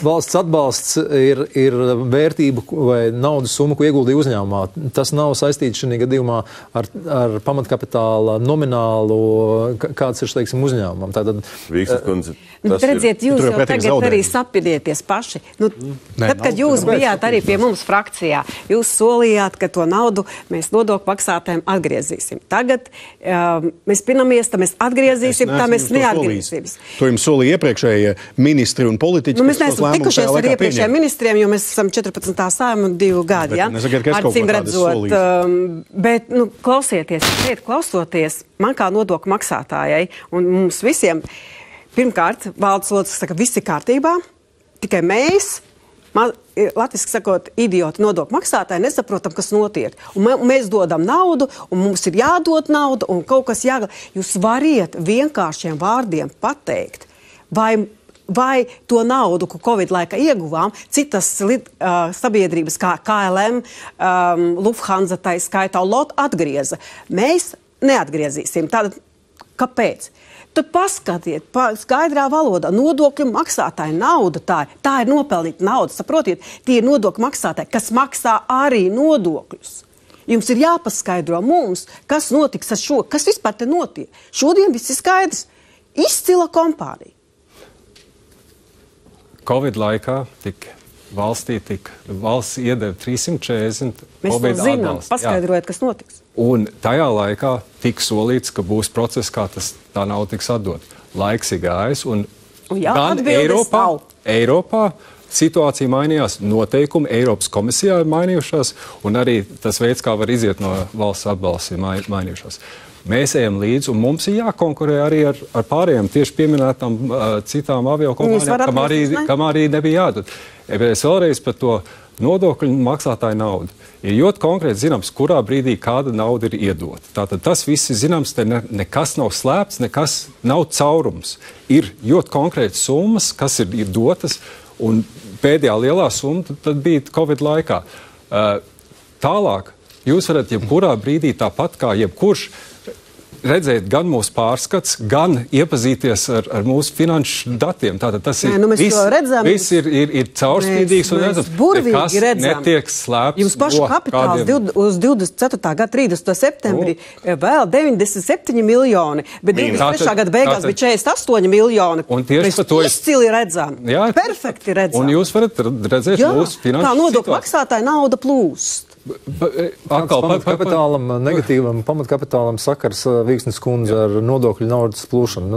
Valsts atbalsts ir vērtība vai naudas summa, ko ieguldīja uzņēmumā. Tas nav saistīts šajā gadījumā ar pamatkapitāla nominālu, kāds ir, teiksim, uzņēmumam. Tātad, redziet, jūs jau tagad arī sapidieties paši. Tad, kad jūs bijāt arī pie mums frakcijā, jūs solījāt, ka to naudu mēs nodokļu maksātājiem atgriezīsim. Tagad mēs pinamies, tā mēs atgriezīsim, tā mēs neatgriezīsim. To jums solīja iepriekšējie ministri un politiķi. Mēs neesam tikušies ar iepriekšējiem ministriem, jo mēs esam 14. Saeima un 2 gadi, ja? Acīm redzot, bet, klausieties, šeit klausoties, man kā nodokļu maksātājai un mums visiem, pirmkārt, valdes loceklis saka, viss ir kārtībā, tikai mēs, latviski sakot, idioti nodokļu maksātāji, nesaprotam, kas notiek. Un mēs dodam naudu, un mums ir jādod naudu, un kaut kas Jūs variet vienkāršiem vārdiem pateikt, vai to naudu, ko Covid laika ieguvām, citas sabiedrības kā KLM, Lufthansa, tā skaitā LOT atgrieza. Mēs neatgriezīsim. Tātad, kāpēc? Tad paskatiet, skaidrā valodā, nodokļu maksātāja nauda, tā ir nopelnīta nauda, saprotiet, tie ir nodokļu maksātāji, kas maksā arī nodokļus. Jums ir jāpaskaidro mums, kas notiks ar šo, kas vispār te notiek. Šodien viss ir skaidrs. Izcila kompānija. Covid laikā valsts iedeva 340 Mēs Covid to zinām, atbalstu. paskaidrojiet, kas notiks. Un tajā laikā tika solīts, ka būs process, kā tā nauda tiks atdot. Laiks ir gājis, un gan Eiropā situācija mainījās, noteikumi Eiropas komisijā ir mainījušās, un arī tas veids, kā var iziet no valsts atbalsta, ir mainījušās. Mēs ejam līdzi, un mums ir jākonkurē arī ar pārējiem tieši pieminētām citām aviokompānijām, kam arī nebija jādod. Es vēlreiz par to nodokļu maksātāju naudu. Ir ļoti konkrēti zināms, kurā brīdī kāda nauda ir iedota. Tātad tas viss ir zināms, te nekas nav slēpts, nekas nav caurums. Ir ļoti konkrētas summas, kas ir dotas, un pēdējā lielā summa tad bija Covid laikā. Tālāk, jūs varat jebkurā brīdī tāpat kā jebkurš redzēt gan mūsu pārskats, gan iepazīties ar mūsu finanšu datiem. Tātad tas ir viss ir caurspīdīgs un redzams. Nekas netiek slēpts. Jums pašu kapitāls uz 24. gada 30. septembrī vēl 97 miljoni, bet 23. gada beigās bija 48 miljoni. Mēs izcili redzam. Perfekti redzam. Un jūs varat redzēt mūsu finanšu situāciju. Kā nodokļu maksātāji nauda plūst. Negatīvam pamatkapitālam sakars Vīksnes kundze ar nodokļu naudas plūšanu.